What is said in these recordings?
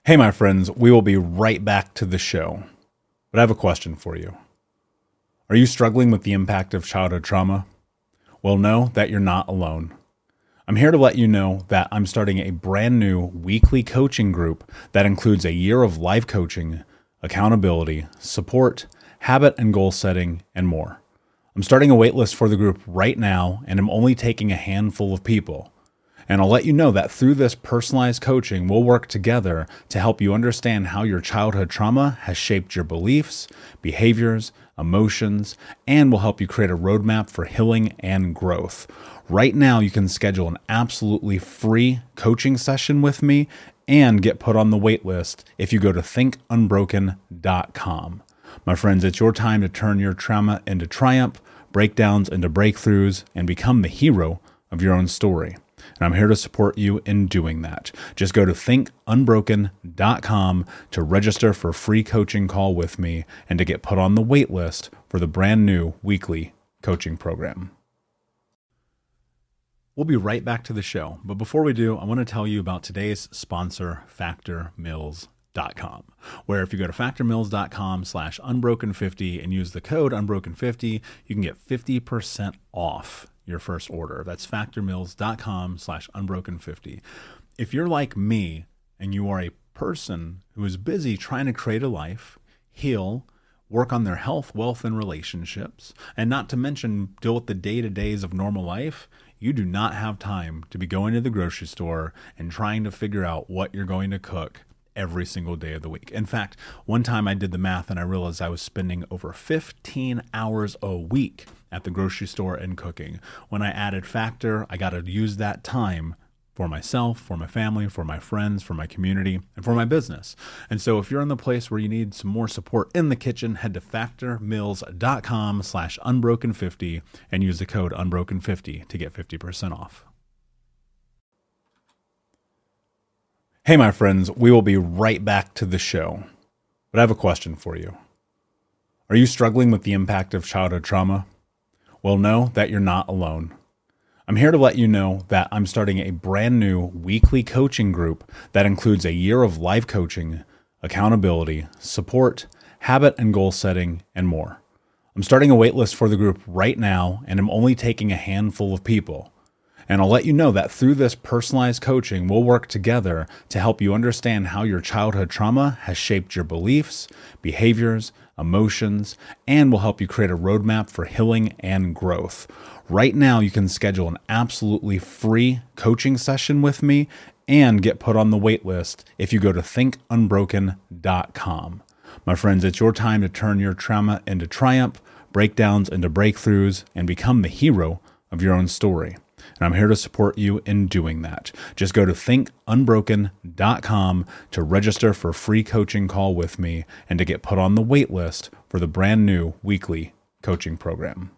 Hey, my friends, we will be right back to the show. But I have a question for you. Are you struggling with the impact of childhood trauma? Well, know that you're not alone. I'm here to let you know that I'm starting a brand new weekly coaching group that includes a year of life coaching, accountability, support, habit and goal setting, and more. I'm starting a waitlist for the group right now, and I'm only taking a handful of people. And I'll let you know that through this personalized coaching, we'll work together to help you understand how your childhood trauma has shaped your beliefs, behaviors, emotions, and will help you create a roadmap for healing and growth. Right now, you can schedule an absolutely free coaching session with me and get put on the wait list if you go to thinkunbroken.com. My friends, it's your time to turn your trauma into triumph, breakdowns into breakthroughs, and become the hero of your own story. And I'm here to support you in doing that. Just go to thinkunbroken.com to register for a free coaching call with me and to get put on the wait list for the brand new weekly coaching program. We'll be right back to the show. But before we do, I want to tell you about today's sponsor, factormeals.com, where if you go to factormeals.com/unbroken50 and use the code unbroken50, you can get 50% off your first order. That's factormeals.com/unbroken50. If you're like me and you are a person who is busy trying to create a life, heal, work on their health, wealth, and relationships, and not to mention deal with the day-to-days of normal life, you do not have time to be going to the grocery store and trying to figure out what you're going to cook every single day of the week. In fact, one time I did the math and I realized I was spending over 15 hours a week at the grocery store and cooking. When I added Factor, I got to use that time for myself, for my family, for my friends, for my community, and for my business. And so if you're in the place where you need some more support in the kitchen, head to factormeals.com/unbroken50 and use the code unbroken50 to get 50% off. Hey, my friends, we will be right back to the show. But I have a question for you. Are you struggling with the impact of childhood trauma? Well, know that you're not alone. I'm here to let you know that I'm starting a brand new weekly coaching group that includes a year of life coaching, accountability, support, habit and goal setting, and more. I'm starting a waitlist for the group right now, and I'm only taking a handful of people. And I'll let you know that through this personalized coaching, we'll work together to help you understand how your childhood trauma has shaped your beliefs, behaviors, emotions, and will help you create a roadmap for healing and growth. Right now, you can schedule an absolutely free coaching session with me and get put on the wait list if you go to thinkunbroken.com. My friends, it's your time to turn your trauma into triumph, breakdowns into breakthroughs, and become the hero of your own story. And I'm here to support you in doing that. Just go to thinkunbroken.com to register for a free coaching call with me and to get put on the wait list for the brand new weekly coaching program.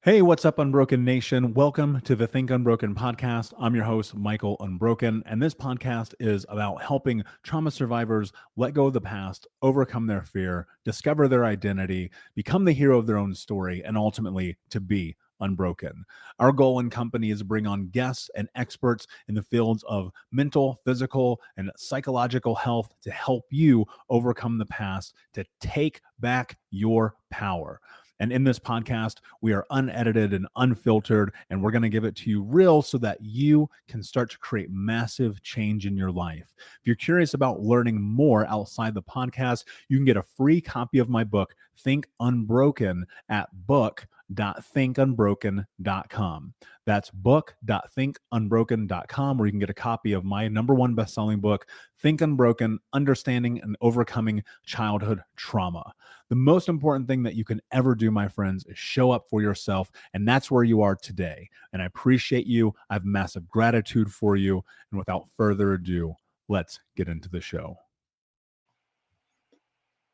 Hey, what's up, Unbroken Nation? Welcome to the Think Unbroken podcast. I'm your host, Michael Unbroken, and this podcast is about helping trauma survivors let go of the past, overcome their fear, discover their identity, become the hero of their own story, and ultimately to be unbroken. Our goal in company is to bring on guests and experts in the fields of mental, physical, and psychological health to help you overcome the past, to take back your power. And in this podcast, we are unedited and unfiltered, and we're going to give it to you real so that you can start to create massive change in your life. If you're curious about learning more outside the podcast, you can get a free copy of my book, Think Unbroken, at book.thinkunbroken.com. That's book.thinkunbroken.com, where you can get a copy of my #1 best-selling book, Think Unbroken: Understanding and Overcoming Childhood Trauma. The most important thing that you can ever do, my friends, is show up for yourself, and that's where you are today. And I appreciate you. I have massive gratitude for you. And without further ado, let's get into the show.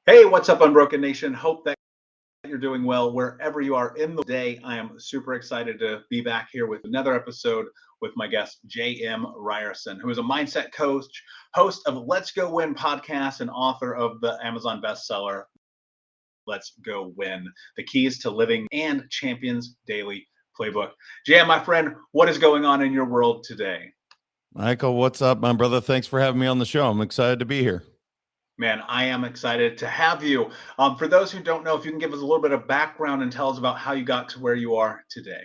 Hey, what's up, Unbroken Nation? Hope that you're doing well wherever you are in the day. I am super excited to be back here with another episode with my guest, J.M. Ryerson, who is a mindset coach, host of Let's Go Win podcast, and author of the Amazon bestseller, Let's Go Win, The Keys to Living and Champions Daily Playbook. J.M., my friend, what is going on in your world today? Michael, what's up, my brother? Thanks for having me on the show. I'm excited to be here. Man, I am excited to have you. For those who don't know, if you can give us a little bit of background and tell us about how you got to where you are today.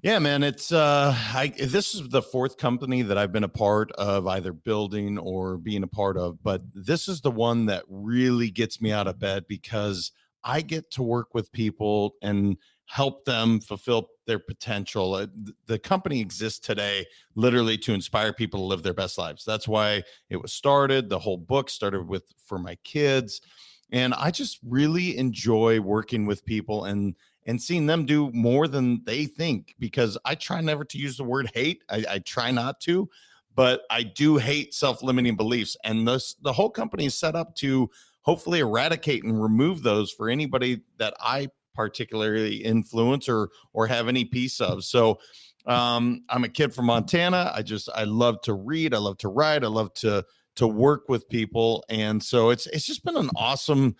Yeah, man, it's this is the fourth company that I've been a part of, either building or being a part of, but this is the one that really gets me out of bed because I get to work with people and help them fulfill their potential. The company exists today literally to inspire people to live their best lives. That's why it was started. The whole book started with for my kids. And I just really enjoy working with people and seeing them do more than they think, because I try never to use the word hate. I try not to, but I do hate self-limiting beliefs. And the whole company is set up to hopefully eradicate and remove those for anybody that I particularly influence or have any piece of. So I'm a kid from Montana. I love to read. I love to write. I love to work with people. And so it's just been an awesome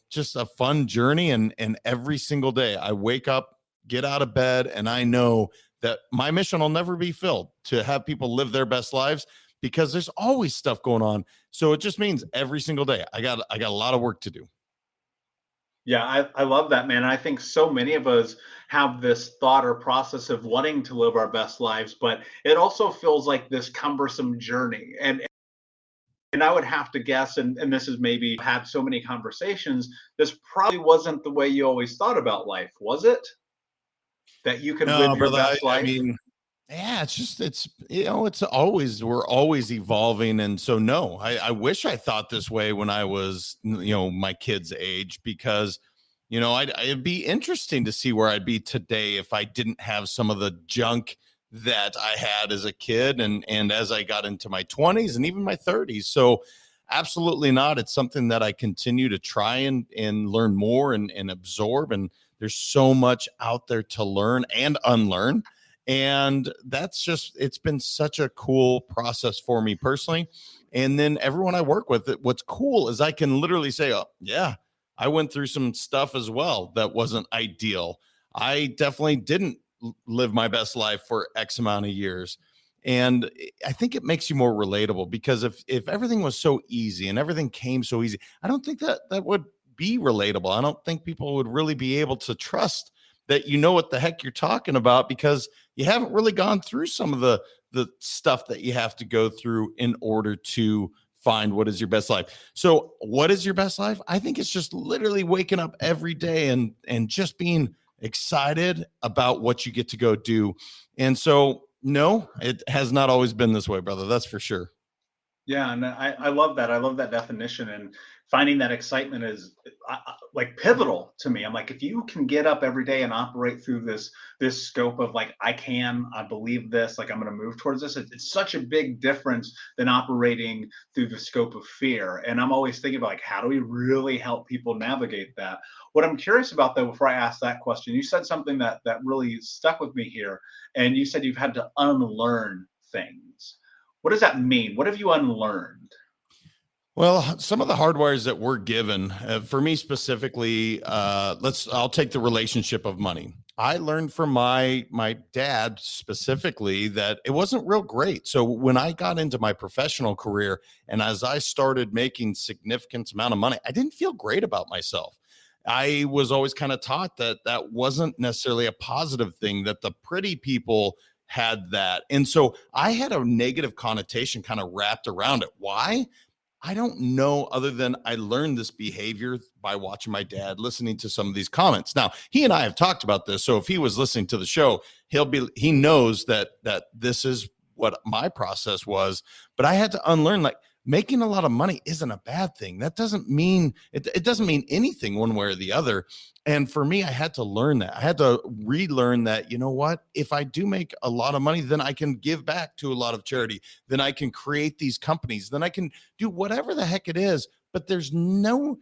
just a fun journey. And every single day I wake up, get out of bed, and I know that my mission will never be filled to have people live their best lives, because there's always stuff going on. So it just means every single day I got a lot of work to do. Yeah, I love that, man. I think so many of us have this thought or process of wanting to live our best lives, but it also feels like this cumbersome journey. And I would have to guess, and this is maybe had so many conversations, this probably wasn't the way you always thought about life, was it? That you could No, live your brother. best I life? mean, yeah, it's always, we're always evolving. And so, no, I wish I thought this way when I was, my kid's age, because, it'd be interesting to see where I'd be today if I didn't have some of the junk that I had as a kid and as I got into my 20s and even my 30s. So, absolutely not. It's something that I continue to try and learn more and absorb. And there's so much out there to learn and unlearn. And that's just, it's been such a cool process for me personally. And then everyone I work with, what's cool is I can literally say, oh, yeah, I went through some stuff as well that wasn't ideal. I definitely didn't live my best life for X amount of years. And I think it makes you more relatable, because if everything was so easy and everything came so easy, I don't think that would be relatable. I don't think people would really be able to trust that you know what the heck you're talking about, because you haven't really gone through some of the stuff that you have to go through in order to find what is your best life. So what is your best life? I think it's just literally waking up every day and just being excited about what you get to go do. And so no, it has not always been this way, brother. That's for sure. Yeah, and I love that. I love that definition, and finding that excitement is like pivotal to me. I'm like, if you can get up every day and operate through this scope of like, I believe this, like I'm going to move towards this. It's such a big difference than operating through the scope of fear. And I'm always thinking about like, how do we really help people navigate that? What I'm curious about though, before I ask that question, you said something that really stuck with me here, and you said you've had to unlearn things. What does that mean? What have you unlearned? Well, some of the hardwires that we're given, for me specifically, I'll take the relationship of money. I learned from my dad specifically that it wasn't real great. So when I got into my professional career and as I started making significant amount of money, I didn't feel great about myself. I was always kind of taught that that wasn't necessarily a positive thing, that the pretty people had that. And so I had a negative connotation kind of wrapped around it. Why? I don't know, other than I learned this behavior by watching my dad, listening to some of these comments. Now, he and I have talked about this. So if he was listening to the show, he knows that this is what my process was. But I had to unlearn, like, making a lot of money isn't a bad thing. That doesn't mean it doesn't mean anything one way or the other. And for me, I had to learn that. I had to relearn that, you know what? If I do make a lot of money, then I can give back to a lot of charity. Then I can create these companies. Then I can do whatever the heck it is. But there's no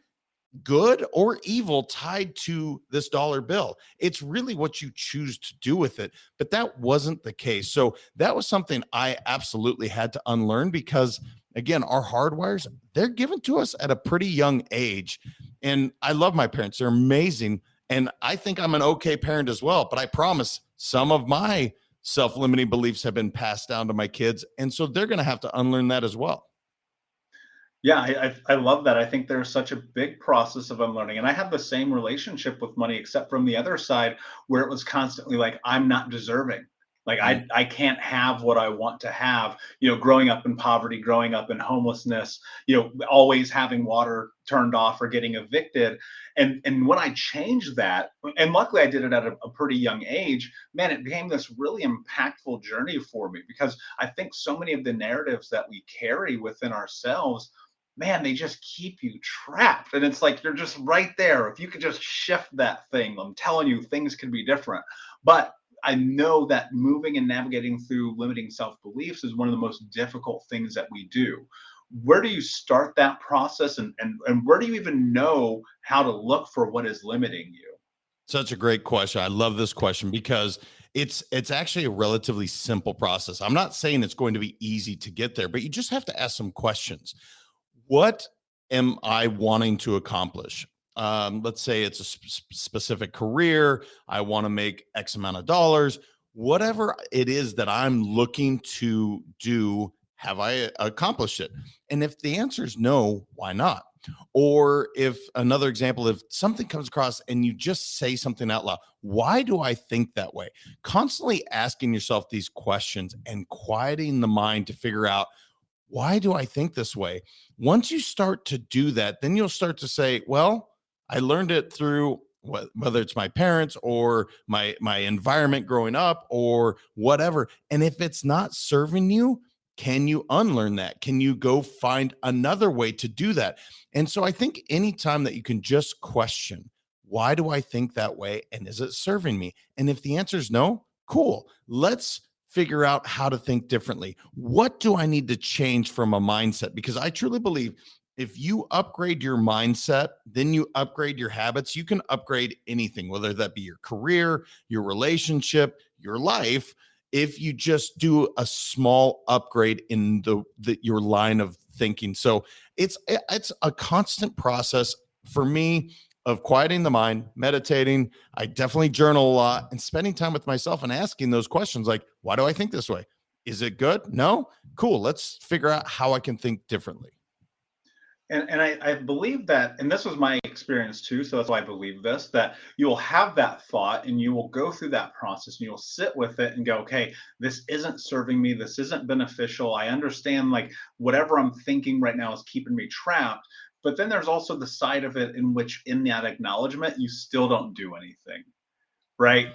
good or evil tied to this dollar bill. It's really what you choose to do with it. But that wasn't the case. So that was something I absolutely had to unlearn, because again, our hardwires, they're given to us at a pretty young age. And I love my parents. They're amazing. And I think I'm an okay parent as well. But I promise some of my self-limiting beliefs have been passed down to my kids. And so they're going to have to unlearn that as well. Yeah, I love that. I think there's such a big process of unlearning. And I have the same relationship with money, except from the other side, where it was constantly like, I'm not deserving. Like I can't have what I want to have, growing up in poverty, growing up in homelessness, always having water turned off or getting evicted. And when I changed that, and luckily I did it at a pretty young age, man, it became this really impactful journey for me, because I think so many of the narratives that we carry within ourselves, man, they just keep you trapped. And it's like you're just right there. If you could just shift that thing, I'm telling you, things can be different. But I know that moving and navigating through limiting self beliefs is one of the most difficult things that we do. Where do you start that process, and where do you even know how to look for what is limiting you? Such a great question. I love this question because it's actually a relatively simple process. I'm not saying it's going to be easy to get there, but you just have to ask some questions. What am I wanting to accomplish? Let's say it's a specific career. I want to make X amount of dollars. Whatever it is that I'm looking to do, have I accomplished it? And if the answer is no, why not? Or if another example, if something comes across and you just say something out loud, why do I think that way? Constantly asking yourself these questions and quieting the mind to figure out, why do I think this way? Once you start to do that, then you'll start to say, well, I learned it through whether it's my parents or my environment growing up or whatever. And if it's not serving you, can you unlearn that? Can you go find another way to do that? And so I think anytime that you can just question, why do I think that way? And is it serving me? And if the answer is no, cool. Let's figure out how to think differently. What do I need to change from a mindset? Because I truly believe if you upgrade your mindset, then you upgrade your habits. You can upgrade anything, whether that be your career, your relationship, your life. If you just do a small upgrade in your line of thinking. So it's a constant process for me of quieting the mind, meditating. I definitely journal a lot and spending time with myself and asking those questions like, why do I think this way? Is it good? No? Cool. Let's figure out how I can think differently. And I believe that, and this was my experience too, so that's why I believe this, that you'll have that thought and you will go through that process and you'll sit with it and go, okay, this isn't serving me, this isn't beneficial. I understand, like, whatever I'm thinking right now is keeping me trapped. But then there's also the side of it in which, in that acknowledgement, you still don't do anything, right?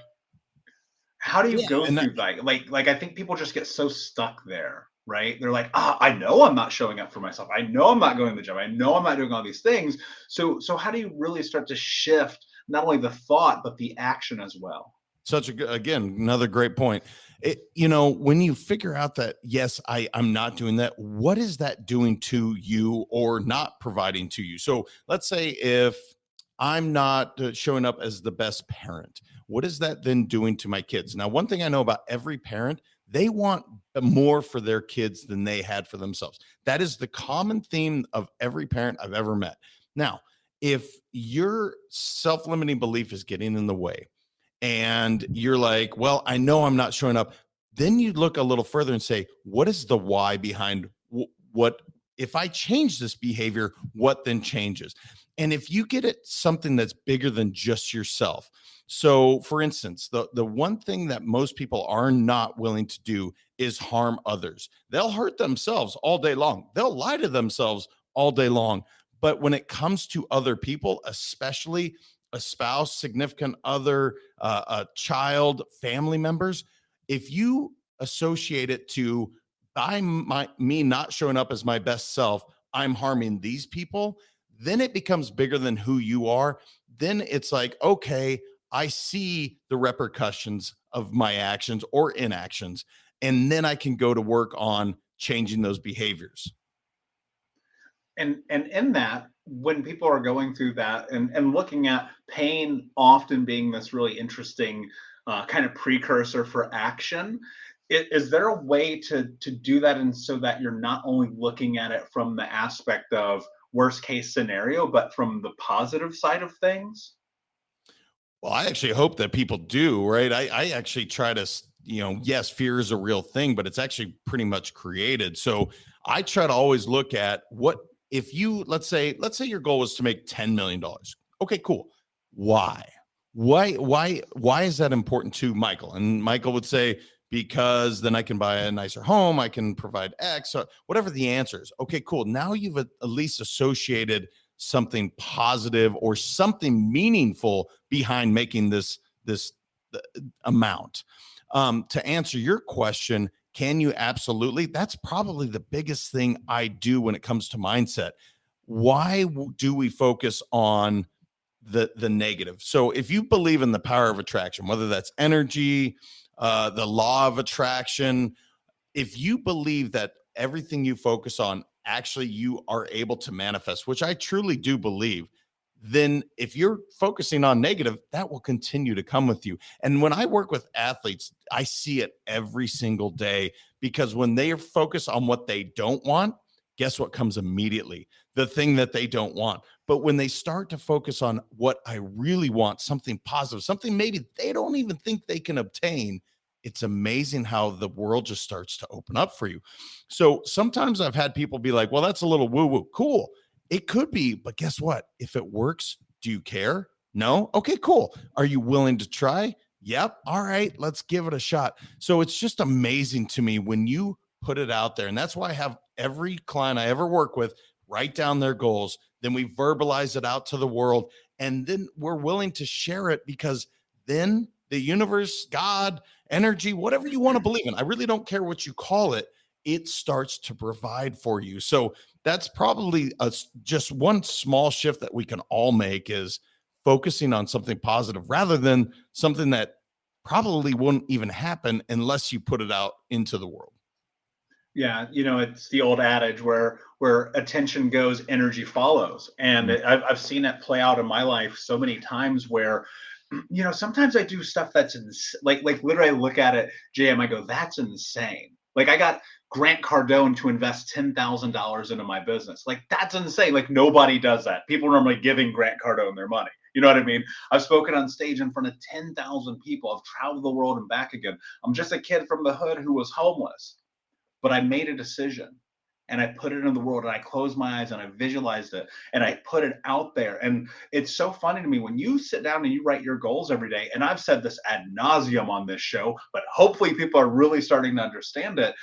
How do you Yeah. go And through that? Like I think people just get so stuck there, right? They're like, I know I'm not showing up for myself. I know I'm not going to the gym. I know I'm not doing all these things. So how do you really start to shift not only the thought but the action as well? such a good, again, another great point. When you figure out that, yes, I'm not doing that, what is that doing to you or not providing to you? So let's say if I'm not showing up as the best parent, what is that then doing to my kids? Now, one thing I know about every parent, they want more for their kids than they had for themselves. That is the common theme of every parent I've ever met. Now, if your self-limiting belief is getting in the way, and you're like, well, I know I'm not showing up, then you look a little further and say, what is the why behind what? If I change this behavior, what then changes? And if you get it something that's bigger than just yourself. So for instance, the one thing that most people are not willing to do is harm others. They'll hurt themselves all day long. They'll lie to themselves all day long. But when it comes to other people, especially a spouse, significant other, a child, family members, if you associate it to me not showing up as my best self, I'm harming these people, then it becomes bigger than who you are. Then it's like, okay, I see the repercussions of my actions or inactions, and then I can go to work on changing those behaviors. And in that, when people are going through that and looking at pain often being this really interesting kind of precursor for action, is there a way to do that, and so that you're not only looking at it from the aspect of worst case scenario, but from the positive side of things? Well, I actually hope that people do, right? I actually try to, yes, fear is a real thing, but it's actually pretty much created. So I try to always look at what, if you, let's say your goal was to make $10 million. Okay, cool. Why is that important to Michael? And Michael would say, because then I can buy a nicer home, I can provide X, or whatever the answer is. Okay, cool. Now you've at least associated something positive or something meaningful behind making this amount. To answer your question, can you? Absolutely. That's probably the biggest thing I do when it comes to mindset. Why do we focus on the negative? So if you believe in the power of attraction, whether that's energy, the law of attraction, if you believe that everything you focus on, actually you are able to manifest, which I truly do believe, then if you're focusing on negative, that will continue to come with you. And when I work with athletes, I see it every single day, because when they are focused on what they don't want, guess what comes immediately? The thing that they don't want. But when they start to focus on what I really want, something positive, something maybe they don't even think they can obtain, it's amazing how the world just starts to open up for you. So sometimes I've had people be like, well, that's a little woo-woo. Cool. It could be, but guess what? If it works, do you care? No? Okay, cool. Are you willing to try? Yep. All right, let's give it a shot. So it's just amazing to me when you put it out there. And that's why I have every client I ever work with write down their goals. Then we verbalize it out to the world. And then we're willing to share it, because then the universe, God, energy, whatever you want to believe in, I really don't care what you call it, it starts to provide for you. So that's probably just one small shift that we can all make, is focusing on something positive rather than something that probably won't even happen unless you put it out into the world. Yeah, it's the old adage where attention goes, energy follows, and I've seen it play out in my life so many times where, sometimes I do stuff that's like literally I look at it, JM, I go, that's insane. Like I got Grant Cardone to invest $10,000 into my business. Like that's insane. Like nobody does that. People are normally giving Grant Cardone their money. You know what I mean? I've spoken on stage in front of 10,000 people. I've traveled the world and back again. I'm just a kid from the hood who was homeless, but I made a decision and I put it in the world, and I closed my eyes and I visualized it and I put it out there. And it's so funny to me when you sit down and you write your goals every day. And I've said this ad nauseum on this show, but hopefully people are really starting to understand it,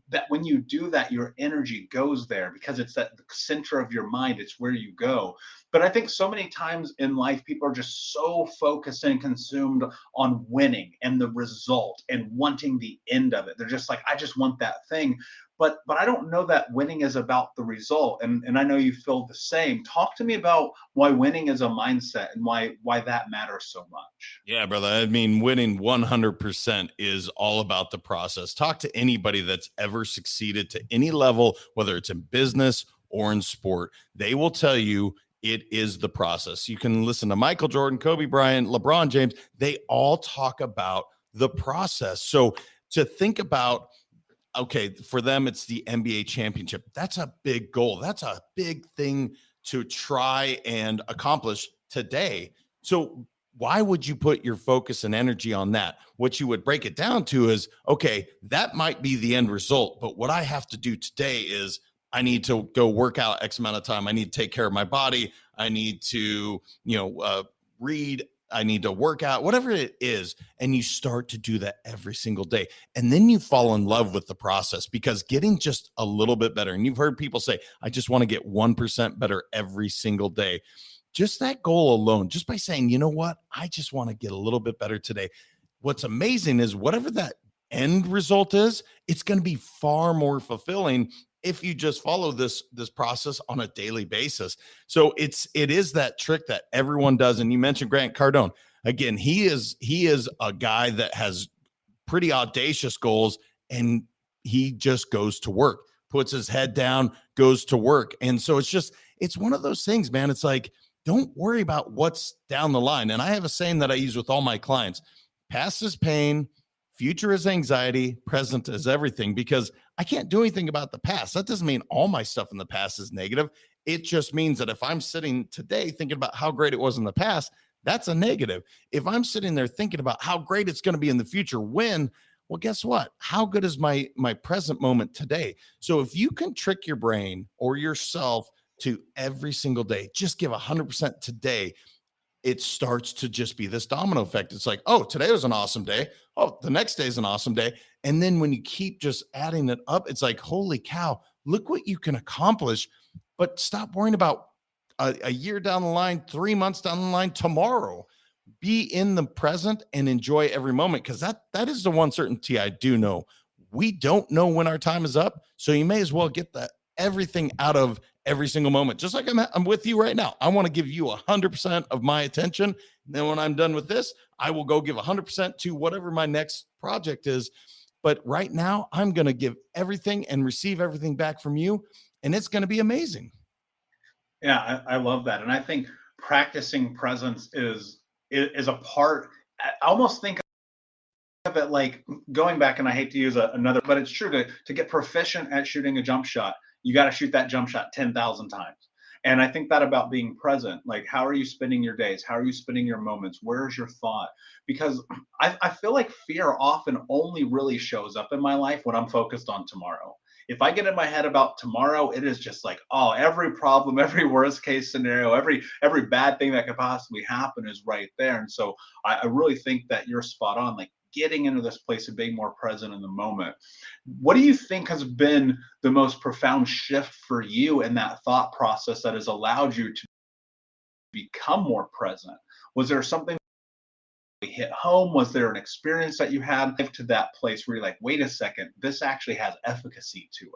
that when you do that, your energy goes there, because it's that the center of your mind. It's where you go. But I think so many times in life, people are just so focused and consumed on winning and the result and wanting the end of it. They're just like, I just want that thing. But I don't know that winning is about the result. And I know you feel the same. Talk to me about why winning is a mindset and why that matters so much. Yeah, brother. I mean, winning 100% is all about the process. Talk to anybody that's ever succeeded to any level, whether it's in business or in sport. They will tell you it is the process. You can listen to Michael Jordan, Kobe Bryant, LeBron James. They all talk about the process. So to think about, okay, for them, it's the NBA championship. That's a big goal. That's a big thing to try and accomplish today. So why would you put your focus and energy on that? What you would break it down to is, okay, that might be the end result, but what I have to do today is I need to go work out X amount of time. I need to take care of my body. I need to, read. I need to work out, whatever it is. And you start to do that every single day. And then you fall in love with the process, because getting just a little bit better. And you've heard people say, I just want to get 1% better every single day. Just that goal alone, just by saying, you know what, I just want to get a little bit better today. What's amazing is whatever that end result is, it's going to be far more fulfilling if you just follow this process on a daily basis. So it is that trick that everyone does. And you mentioned Grant Cardone. Again, he is a guy that has pretty audacious goals, and he just goes to work, puts his head down, goes to work. And so it's one of those things, man. It's like, don't worry about what's down the line. And I have a saying that I use with all my clients: past is pain, future is anxiety, present is everything. Because I can't do anything about the past. That doesn't mean all my stuff in the past is negative. It just means that if I'm sitting today thinking about how great it was in the past, that's a negative. If I'm sitting there thinking about how great it's going to be in the future, well, Well, guess what? How good is my present moment today? So if you can trick your brain or yourself to every single day, just give 100% today, it starts to just be this domino effect. It's like, oh, today was an awesome day. Oh, the next day is an awesome day. And then when you keep just adding it up, it's like, holy cow, look what you can accomplish. But stop worrying about a year down the line, 3 months down the line, tomorrow. Be in the present and enjoy every moment, because that is the one certainty I do know. We don't know when our time is up, so you may as well get that everything out of every single moment. Just like I'm with you right now. I want to give you 100% of my attention. And then when I'm done with this, I will go give 100% to whatever my next project is. But right now, I'm going to give everything and receive everything back from you, and it's going to be amazing. Yeah, I love that. And I think practicing presence is a part. I almost think of it like going back, and I hate to use another, but it's true, to get proficient at shooting a jump shot, you got to shoot that jump shot 10,000 times. And I think that about being present, like, how are you spending your days? How are you spending your moments? Where's your thought? Because I feel like fear often only really shows up in my life when I'm focused on tomorrow. If I get in my head about tomorrow, it is just like, oh, every problem, every worst case scenario, every bad thing that could possibly happen is right there. And so I really think that you're spot on, like getting into this place of being more present in the moment. What do you think has been the most profound shift for you in that thought process that has allowed you to become more present? Was there something that hit home? Was there an experience that you had to that place where you're like, wait a second, this actually has efficacy to it?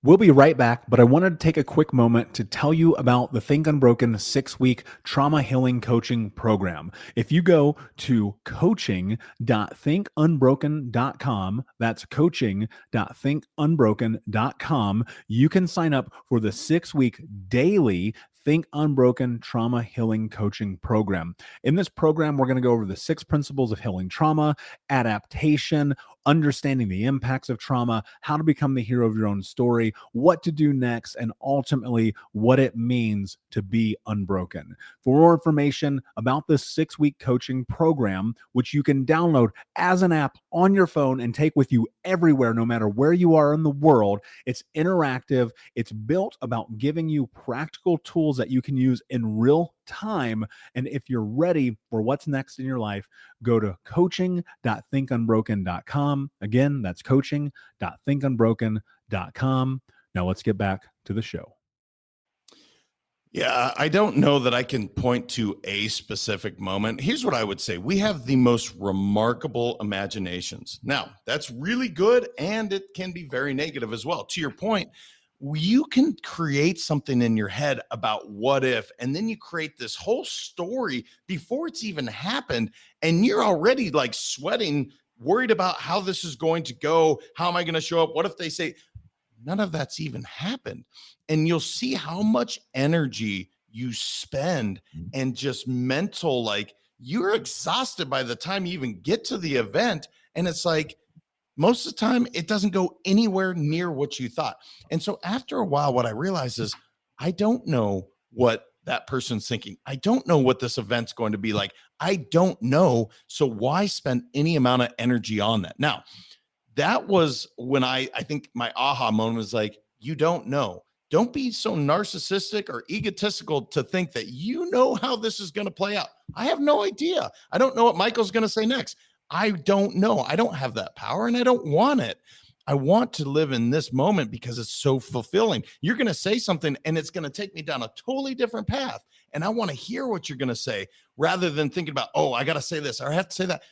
We'll be right back, but I wanted to take a quick moment to tell you about the Think Unbroken 6-week trauma healing coaching program. If you go to coaching.thinkunbroken.com, that's coaching.thinkunbroken.com, you can sign up for the 6-week daily Think Unbroken Trauma Healing Coaching Program. In this program, we're going to go over the 6 principles of healing trauma, adaptation, understanding the impacts of trauma, how to become the hero of your own story, what to do next, and ultimately what it means to be unbroken. For more information about this 6-week coaching program, which you can download as an app on your phone and take with you everywhere, no matter where you are in the world, it's interactive. It's built about giving you practical tools that you can use in real time. And if you're ready for what's next in your life, go to coaching.thinkunbroken.com. Again, that's coaching.thinkunbroken.com. Now let's get back to the show. Yeah, I don't know that I can point to a specific moment. Here's what I would say. We have the most remarkable imaginations. Now, that's really good, and it can be very negative as well. To your point, you can create something in your head about what if, and then you create this whole story before it's even happened, and you're already like sweating, worried about how this is going to go. How am I going to show up? What if they say none of that's even happened? And you'll see how much energy you spend and just mental, like you're exhausted by the time you even get to the event. And it's like, most of the time, it doesn't go anywhere near what you thought. And so after a while, what I realized is I don't know what that person's thinking. I don't know what this event's going to be like. I don't know. So why spend any amount of energy on that? Now, that was when I think my aha moment was like, you don't know. Don't be so narcissistic or egotistical to think that you know how this is going to play out. I have no idea. I don't know what Michael's going to say next. I don't know. I don't have that power, and I don't want it. I want to live in this moment because it's so fulfilling. You're going to say something and it's going to take me down a totally different path. And I want to hear what you're going to say rather than thinking about, oh, I got to say this or I have to say that.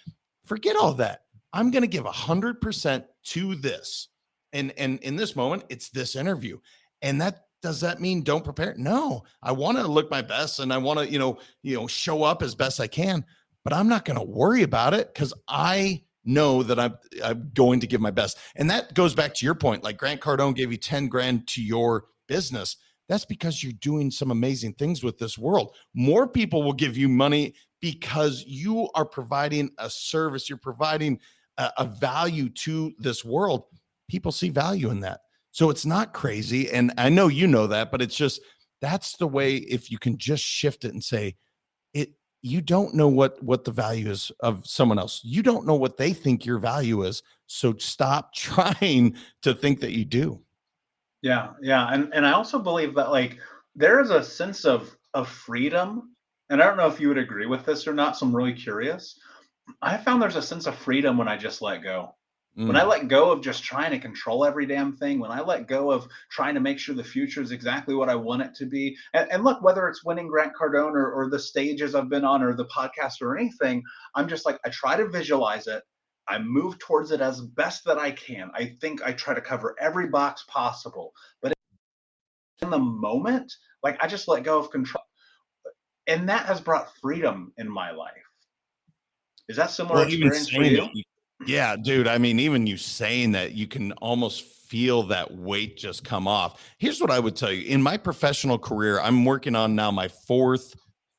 Forget all that. I'm going to give 100% to this. And in this moment, it's this interview. And does that mean don't prepare? No, I want to look my best and I want to, show up as best I can. But I'm not going to worry about it because I know that I'm going to give my best. And that goes back to your point. Like Grant Cardone gave you 10 grand to your business. That's because you're doing some amazing things with this world. More people will give you money because you are providing a service. You're providing a value to this world. People see value in that. So it's not crazy. And I know you know that, but it's just, that's the way, if you can just shift it and say, you don't know what the value is of someone else. You don't know what they think your value is. So stop trying to think that you do. Yeah, yeah, and I also believe that like there is a sense of freedom, and I don't know if you would agree with this or not. So I'm really curious. I found there's a sense of freedom when I just let go. When I Mm. let go of just trying to control every damn thing, when I let go of trying to make sure the future is exactly what I want it to be. And look, whether it's winning Grant Cardone or the stages I've been on or the podcast or anything, I'm just like, I try to visualize it. I move towards it as best that I can. I think I try to cover every box possible. But in the moment, like I just let go of control. And that has brought freedom in my life. Is that similar Well, even experience for saying that, you? yeah, dude. I mean, even you saying that, you can almost feel that weight just come off. Here's what I would tell you. In my professional career, I'm working on now my fourth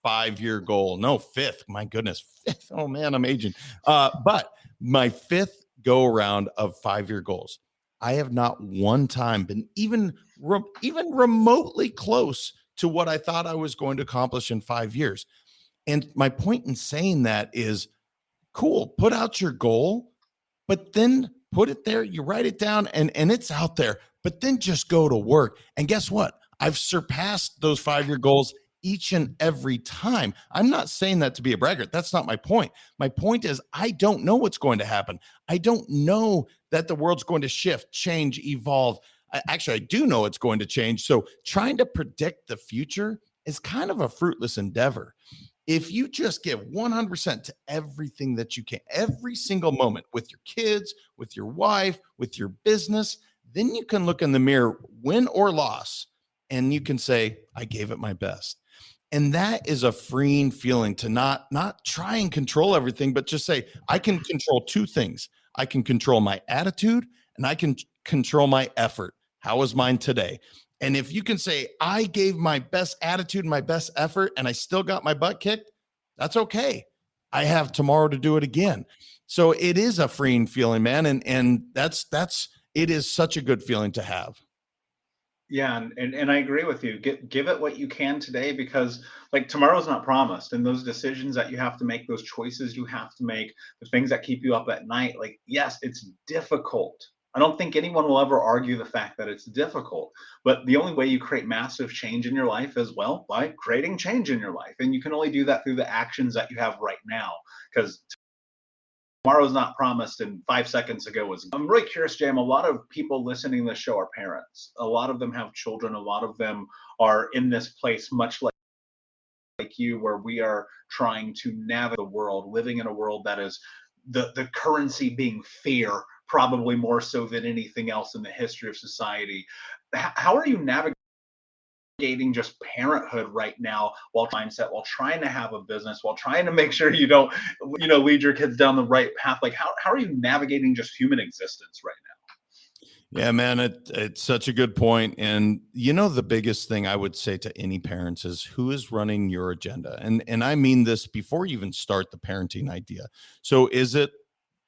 5-year goal. No, fifth. My goodness, fifth. Oh man, I'm aging. But my fifth go around of 5-year goals. I have not one time been even remotely close to what I thought I was going to accomplish in 5 years. And my point in saying that is, cool, put out your goal, but then put it there, you write it down, and it's out there, but then just go to work. And guess what? I've surpassed those 5-year goals each and every time. I'm not saying that to be a braggart. That's not my point. My point is, I don't know what's going to happen. I don't know that the world's going to shift, change, evolve. Actually, I do know it's going to change. So trying to predict the future is kind of a fruitless endeavor. If you just give 100% to everything that you can, every single moment with your kids, with your wife, with your business, then you can look in the mirror, win or loss, and you can say, I gave it my best. And that is a freeing feeling to not try and control everything, but just say, I can control two things. I can control my attitude and I can control my effort. How was mine today? And if you can say, I gave my best attitude, my best effort, and I still got my butt kicked, that's okay. I have tomorrow to do it again. So it is a freeing feeling, man. And that's it is such a good feeling to have. Yeah, and I agree with you. Give it what you can today because like tomorrow's not promised. And those decisions that you have to make, those choices you have to make, the things that keep you up at night, like yes, it's difficult. I don't think anyone will ever argue the fact that it's difficult. But the only way you create massive change in your life is well by creating change in your life. And you can only do that through the actions that you have right now. Because tomorrow's not promised and 5 seconds ago was. I'm really curious, Jam. A lot of people listening to this show are parents. A lot of them have children. A lot of them are in this place, much like you, where we are trying to navigate the world, living in a world that is the currency being fear, probably more so than anything else in the history of society. How are you navigating just parenthood right now while trying to have a business, while trying to make sure you don't, lead your kids down the right path? Like how are you navigating just human existence right Yeah, man, it's such a good point. And the biggest thing I would say to any parents is who is running your agenda? And I mean this before you even start the parenting idea. So is it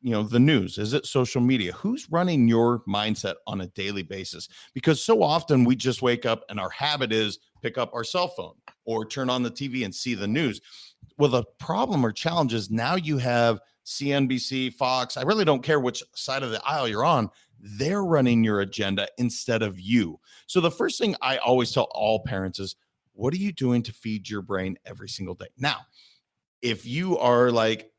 the news? Is it social media? Who's running your mindset on a daily basis? Because so often we just wake up and our habit is pick up our cell phone or turn on the TV and see the news. Well, the problem or challenge is now you have CNBC, Fox. I really don't care which side of the aisle you're on. They're running your agenda instead of you. So the first thing I always tell all parents is, what are you doing to feed your brain every single day? Now, if you are like,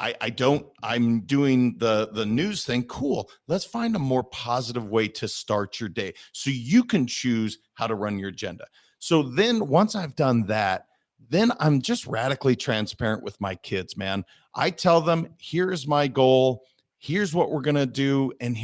I'm doing the news thing, cool. Let's find a more positive way to start your day so you can choose how to run your agenda. So then once I've done that, then I'm just radically transparent with my kids, man. I tell them, here's my goal, here's what we're gonna do, and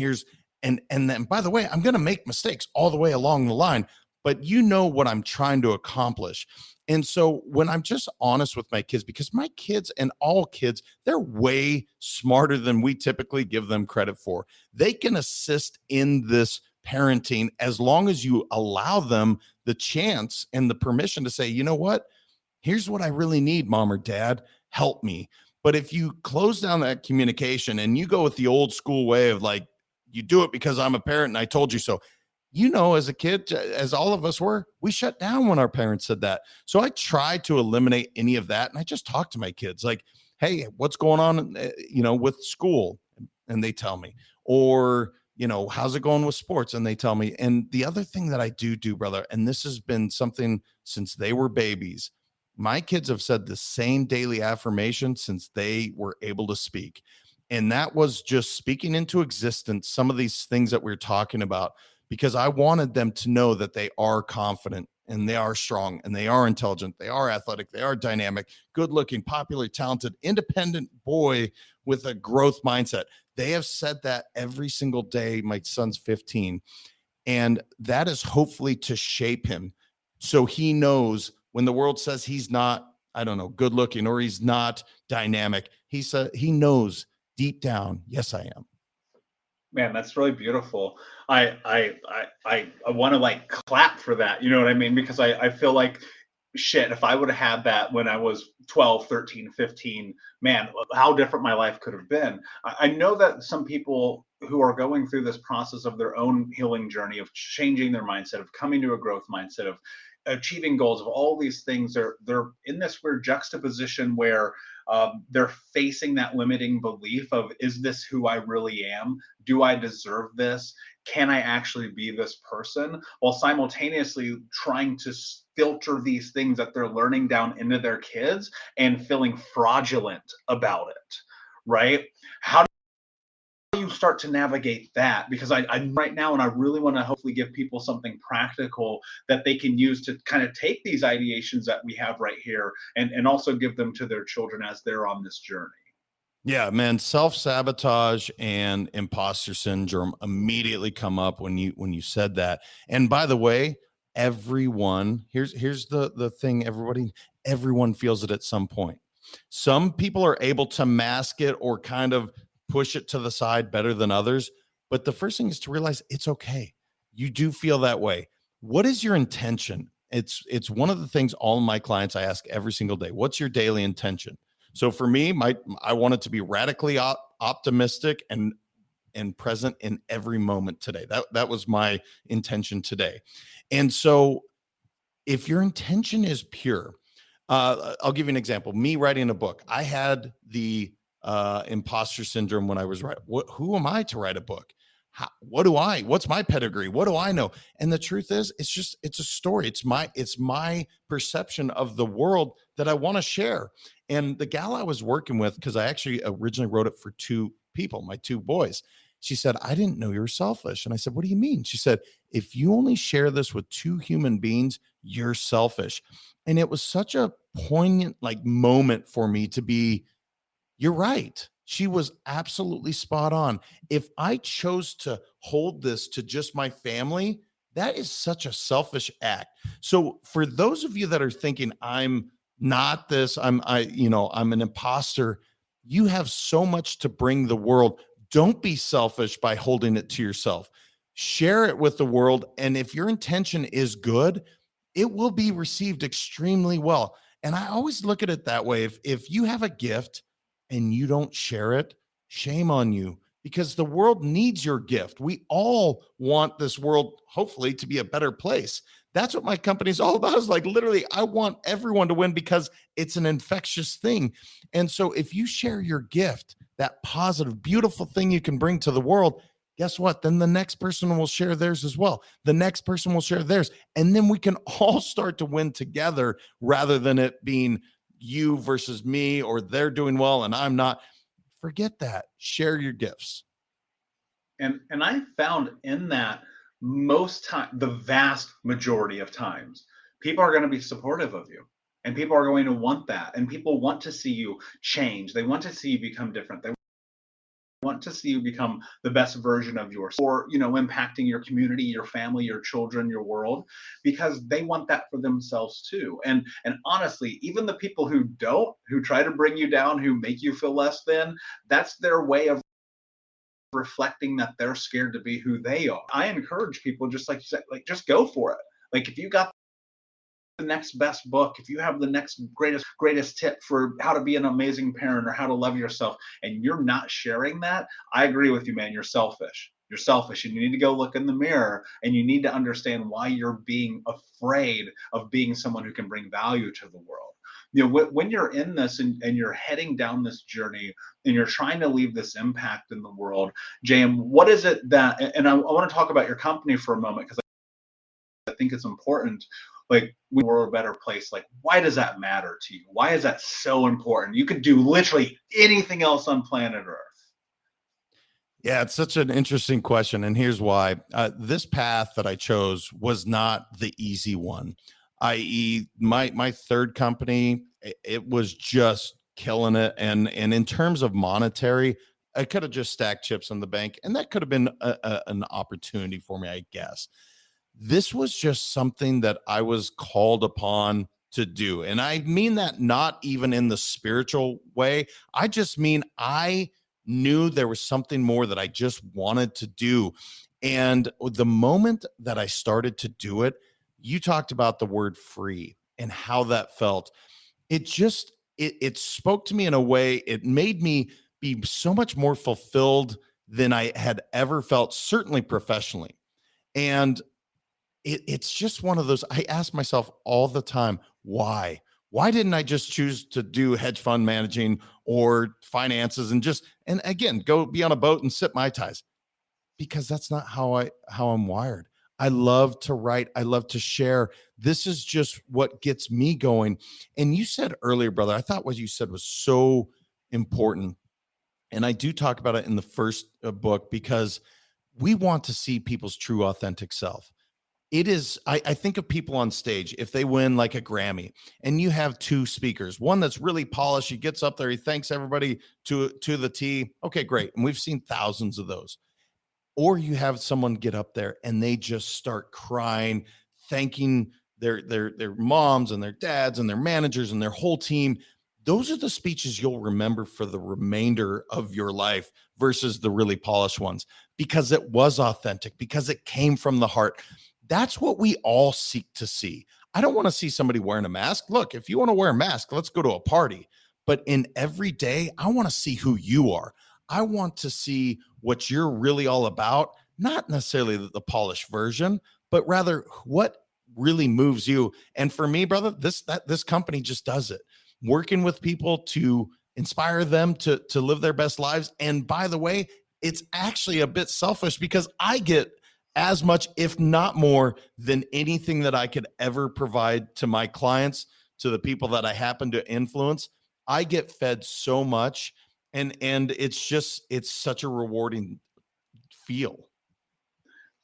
then by the way, I'm gonna make mistakes all the way along the line, but you know what I'm trying to accomplish. And so when I'm just honest with my kids, because my kids and all kids, they're way smarter than we typically give them credit for. They can assist in this parenting as long as you allow them the chance and the permission to say, you know what? Here's what I really need, mom or dad. Help me. But if you close down that communication and you go with the old school way of like, you do it because I'm a parent and I told you so, as a kid, as all of us were, we shut down when our parents said that. So I try to eliminate any of that. And I just talk to my kids like, hey, what's going on, with school? And they tell me, or, how's it going with sports? And they tell me. And the other thing that I do, brother, and this has been something since they were babies, my kids have said the same daily affirmation since they were able to speak. And that was just speaking into existence some of these things that we're talking about, because I wanted them to know that they are confident and they are strong and they are intelligent, they are athletic, they are dynamic, good looking, popular, talented, independent boy with a growth mindset. They have said that every single day. My son's 15. And that is hopefully to shape him so he knows when the world says he's not, I don't know, good looking or he's not dynamic, he knows deep down, yes, I am. Man, that's really beautiful. I want to like clap for that. You know what I mean? Because I feel like shit, if I would have had that when I was 12, 13, 15, man, how different my life could have been. I know that some people who are going through this process of their own healing journey of changing their mindset, of coming to a growth mindset, of achieving goals, of all these things, they're in this weird juxtaposition where they're facing that limiting belief of, is this who I really am? Do I deserve this? Can I actually be this person? While simultaneously trying to filter these things that they're learning down into their kids and feeling fraudulent about it, right? How do you start to navigate that? Because I'm right now, and I really want to hopefully give people something practical that they can use to kind of take these ideations that we have right here and also give them to their children as they're on this journey. Yeah, man, self-sabotage and imposter syndrome immediately come up when you said that. And by the way, everyone, here's the thing, everyone feels it at some point. Some people are able to mask it or kind of push it to the side better than others, but the first thing is to realize it's okay. You do feel that way. What is your intention? It's one of the things all my clients I ask every single day. What's your daily intention? So for me, I want it to be radically optimistic and present in every moment today. That was my intention today. And so if your intention is pure, I'll give you an example. Me writing a book, I had the imposter syndrome when I was writing. Who am I to write a book? What's my pedigree? What do I know? And the truth is, it's a story. It's my perception of the world that I want to share. And the gal I was working with, because I actually originally wrote it for two people, my two boys, she said, I didn't know you were selfish. And I said, what do you mean? She said, if you only share this with two human beings, you're selfish. And it was such a poignant like moment for me to be, you're right. She was absolutely spot on. If I chose to hold this to just my family, that is such a selfish act. So for those of you that are thinking I'm not this, I'm an imposter, you have so much to bring the world. Don't be selfish by holding it to yourself. Share it with the world, and if your intention is good, it will be received extremely well. And I always look at it that way. If you have a gift and you don't share it, shame on you, because the world needs your gift. We all want this world, hopefully, to be a better place. That's what my company is all about. Is like, literally, I want everyone to win because it's an infectious thing. And so if you share your gift, that positive, beautiful thing you can bring to the world, guess what? Then the next person will share theirs as well. The next person will share theirs. And then we can all start to win together rather than it being you versus me, or they're doing well and I'm not. Forget that. Share your gifts. And I found in that most time, the vast majority of times, people are going to be supportive of you, and people are going to want that, and people want to see you change. They want to see you become different. They want to see you become the best version of yourself, or impacting your community, your family, your children, your world, because they want that for themselves too. And honestly, even the people who try to bring you down, who make you feel less than, that's their way of reflecting that they're scared to be who they are. I encourage people, just like you said, like, just go for it. Like, if you got the next best book, if you have the next greatest tip for how to be an amazing parent or how to love yourself, and you're not sharing that, I agree with you, man, you're selfish. You're selfish, and you need to go look in the mirror, and you need to understand why you're being afraid of being someone who can bring value to the world. When you're in this, and you're heading down this journey, and you're trying to leave this impact in the world, Jam, what is it that, and I want to talk about your company for a moment, because I think it's important. Like, we're a better place. Like, why does that matter to you? Why is that so important? You could do literally anything else on planet Earth. Yeah, it's such an interesting question. And here's why. This path that I chose was not the easy one, i.e., my third company, it was just killing it. And in terms of monetary, I could have just stacked chips in the bank, and that could have been an opportunity for me, I guess. This was just something that I was called upon to do. And I mean that not even in the spiritual way. I just mean I knew there was something more that I just wanted to do. And the moment that I started to do it, you talked about the word free and how that felt. It spoke to me in a way, it made me be so much more fulfilled than I had ever felt, certainly professionally. And it's just one of those, I ask myself all the time, why? Why didn't I just choose to do hedge fund managing or finances and again, go be on a boat and sip Mai Tais? Because that's not how I'm wired. I love to write. I love to share. This is just what gets me going. And you said earlier, brother, I thought what you said was so important. And I do talk about it in the first book, because we want to see people's true, authentic self. It is, I think of people on stage, if they win like a Grammy and you have two speakers, one that's really polished, he gets up there, he thanks everybody to the T. Okay, great. And we've seen thousands of those. Or you have someone get up there and they just start crying, thanking their moms and their dads and their managers and their whole team. Those are the speeches you'll remember for the remainder of your life versus the really polished ones, because it was authentic, because it came from the heart. That's what we all seek to see. I don't want to see somebody wearing a mask. Look, if you want to wear a mask, let's go to a party. But in every day, I want to see who you are. I want to see what you're really all about, not necessarily the polished version, but rather what really moves you. And for me, brother, this company just does it. Working with people to inspire them to live their best lives. And by the way, it's actually a bit selfish, because I get as much, if not more, than anything that I could ever provide to my clients, to the people that I happen to influence. I get fed so much, and it's such a rewarding feel.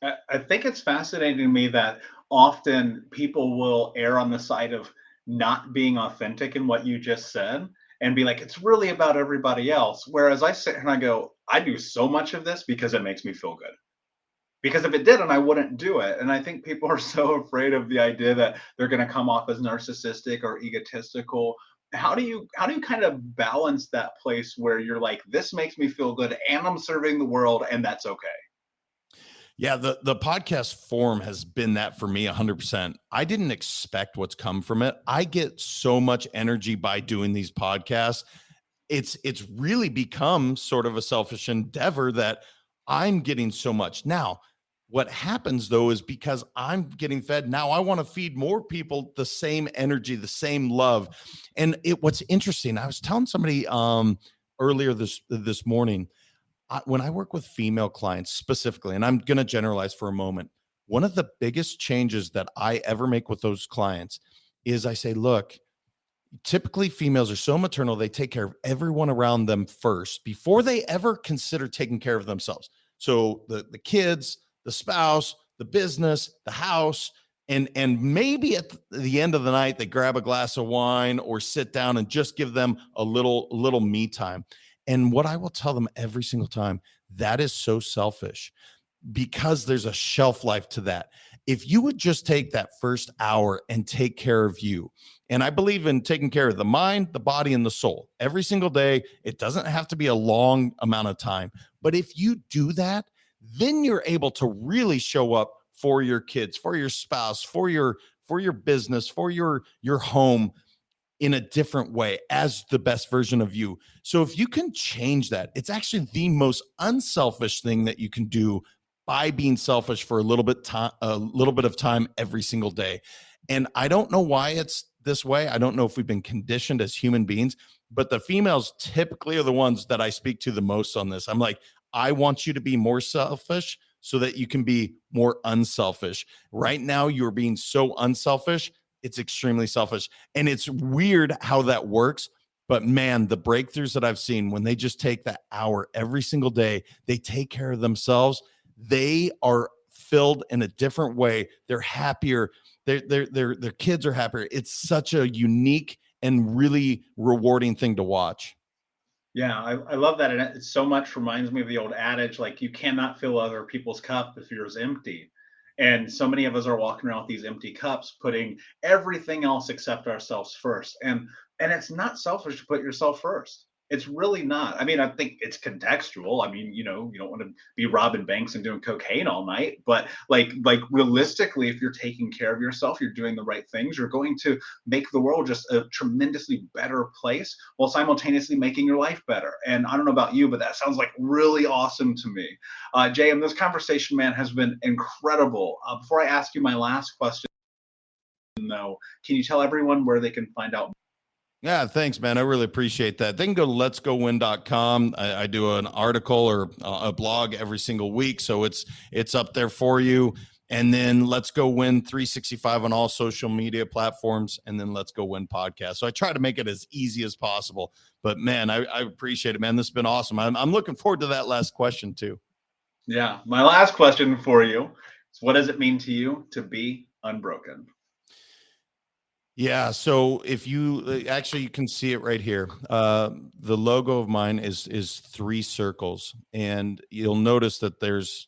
I think it's fascinating to me that often people will err on the side of not being authentic in what you just said, and be like, it's really about everybody else. Whereas I sit here and I go, I do so much of this because it makes me feel good. Because if it didn't, I wouldn't do it. And I think people are so afraid of the idea that they're going to come off as narcissistic or egotistical. How do you kind of balance that place where you're like, this makes me feel good and I'm serving the world, and that's okay? Yeah, the podcast form has been that for me 100%. I didn't expect what's come from it. I get so much energy by doing these podcasts. It's really become sort of a selfish endeavor that I'm getting so much. Now, what happens though is, because I'm getting fed, now I want to feed more people the same energy, the same love. And what's interesting, I was telling somebody earlier this morning, when I work with female clients specifically, and I'm going to generalize for a moment, one of the biggest changes that I ever make with those clients is I say, look, typically females are so maternal, they take care of everyone around them first before they ever consider taking care of themselves. So the kids, the spouse, the business, the house, and maybe at the end of the night, they grab a glass of wine or sit down and just give them a little me time. And what I will tell them every single time, that is so selfish, because there's a shelf life to that. If you would just take that first hour and take care of you, and I believe in taking care of the mind, the body, and the soul every single day. It doesn't have to be a long amount of time, but if you do that, then you're able to really show up for your kids, for your spouse, for your business, for your home. in a different way as the best version of you. So if you can change that, it's actually the most unselfish thing that you can do by being selfish for a little bit of time every single day. And I don't know why it's this way. I don't know if we've been conditioned as human beings, but the females typically are the ones that I speak to the most on this. I'm like, I want you to be more selfish so that you can be more unselfish. Right now, you're being so unselfish. It's extremely selfish. And it's weird how that works. But man, the breakthroughs that I've seen when they just take that hour every single day, they take care of themselves. They are filled in a different way. They're happier. Their kids are happier. It's such a unique and really rewarding thing to watch. Yeah, I love that. And it so much reminds me of the old adage, like you cannot fill other people's cup if yours empty. And so many of us are walking around with these empty cups, putting everything else except ourselves first. And it's not selfish to put yourself first. It's really not. I mean, I think it's contextual. I mean, you don't want to be robbing banks and doing cocaine all night, but like realistically, if you're taking care of yourself, you're doing the right things, you're going to make the world just a tremendously better place while simultaneously making your life better. And I don't know about you, but that sounds like really awesome to me. JM, this conversation, man, has been incredible. Before I ask you my last question, though, can you tell everyone where they can find out? Yeah, thanks, man. I really appreciate that. They can go to letsgowin.com. I do an article or a blog every single week, so it's up there for you. And then Let's Go Win 365 on all social media platforms, and then Let's Go Win podcast. So I try to make it as easy as possible. But man, I appreciate it, man. This has been awesome. I'm looking forward to that last question too. Yeah, my last question for you is, what does it mean to you to be unbroken? Yeah. So if you actually, you can see it right here. The logo of mine is 3 circles, and you'll notice that this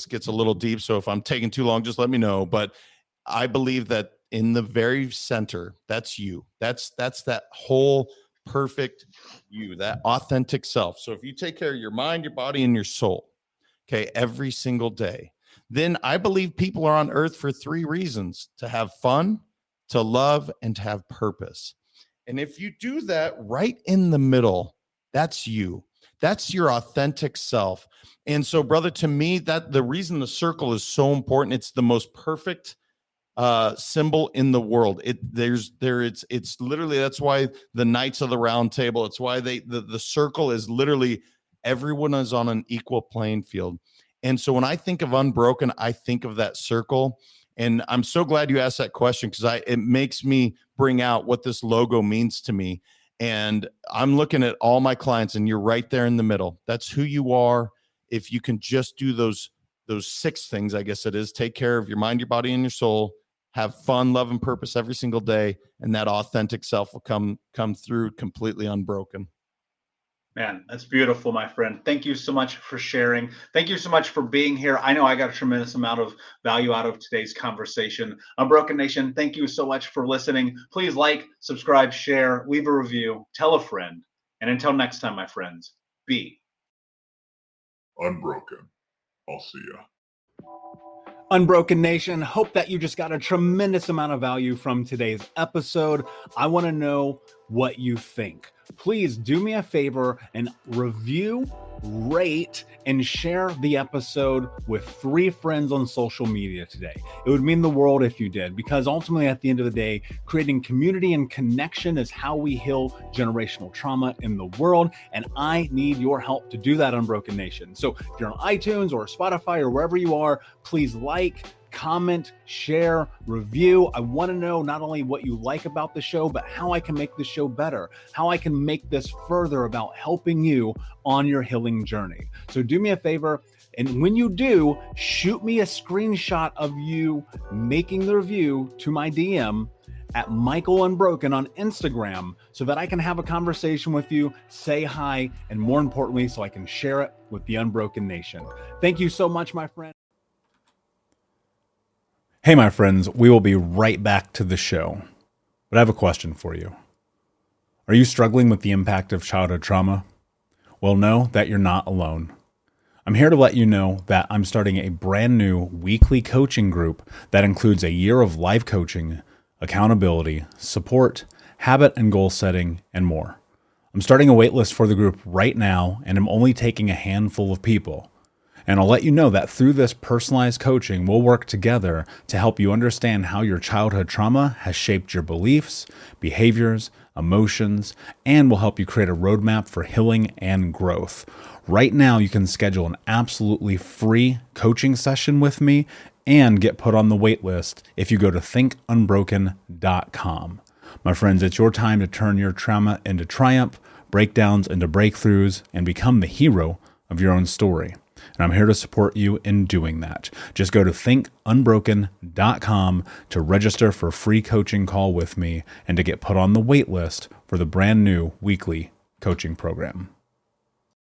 gets a little deep. So if I'm taking too long, just let me know. But I believe that in the very center, that's you. That's that whole perfect you, that authentic self. So if you take care of your mind, your body, and your soul, okay, every single day, then I believe people are on earth for 3 reasons: to have fun, to love, and to have purpose. And if you do that right in the middle, that's you. That's your authentic self. And so, brother, to me, that the reason the circle is so important, it's the most perfect symbol in the world. It's literally, that's why the Knights of the Round Table, it's why the circle is literally, everyone is on an equal playing field. And so when I think of unbroken, I think of that circle. And I'm so glad you asked that question, because it makes me bring out what this logo means to me. And I'm looking at all my clients, and you're right there in the middle. That's who you are. If you can just do those 6 things, I guess it is: take care of your mind, your body, and your soul, have fun, love, and purpose every single day, and that authentic self will come through completely unbroken. Man, that's beautiful, my friend. Thank you so much for sharing. Thank you so much for being here. I know I got a tremendous amount of value out of today's conversation. Unbroken Nation, thank you so much for listening. Please like, subscribe, share, leave a review, tell a friend. And until next time, my friends, be unbroken. I'll see ya. Unbroken Nation, hope that you just got a tremendous amount of value from today's episode. I want to know what you think. Please do me a favor and review, rate, and share the episode with 3 friends on social media today. It would mean the world if you did, because ultimately at the end of the day, creating community and connection is how we heal generational trauma in the world. And I need your help to do that, Unbroken Nation. So if you're on iTunes or Spotify or wherever you are, please like, comment, share, review. I want to know not only what you like about the show, but how I can make the show better, how I can make this further about helping you on your healing journey. So do me a favor, and when you do, shoot me a screenshot of you making the review to my DM at Michael Unbroken on Instagram, so that I can have a conversation with you, say hi, and more importantly, so I can share it with the Unbroken Nation. Thank you so much, my friend. Hey, my friends, we will be right back to the show. But I have a question for you. Are you struggling with the impact of childhood trauma? Well, know that you're not alone. I'm here to let you know that I'm starting a brand new weekly coaching group that includes a year of live coaching, accountability, support, habit and goal setting, and more. I'm starting a waitlist for the group right now, and I'm only taking a handful of people. And I'll let you know that through this personalized coaching, we'll work together to help you understand how your childhood trauma has shaped your beliefs, behaviors, emotions, and will help you create a roadmap for healing and growth. Right now, you can schedule an absolutely free coaching session with me and get put on the wait list if you go to thinkunbroken.com. My friends, it's your time to turn your trauma into triumph, breakdowns into breakthroughs, and become the hero of your own story. And I'm here to support you in doing that. Just go to thinkunbroken.com to register for a free coaching call with me and to get put on the wait list for the brand new weekly coaching program.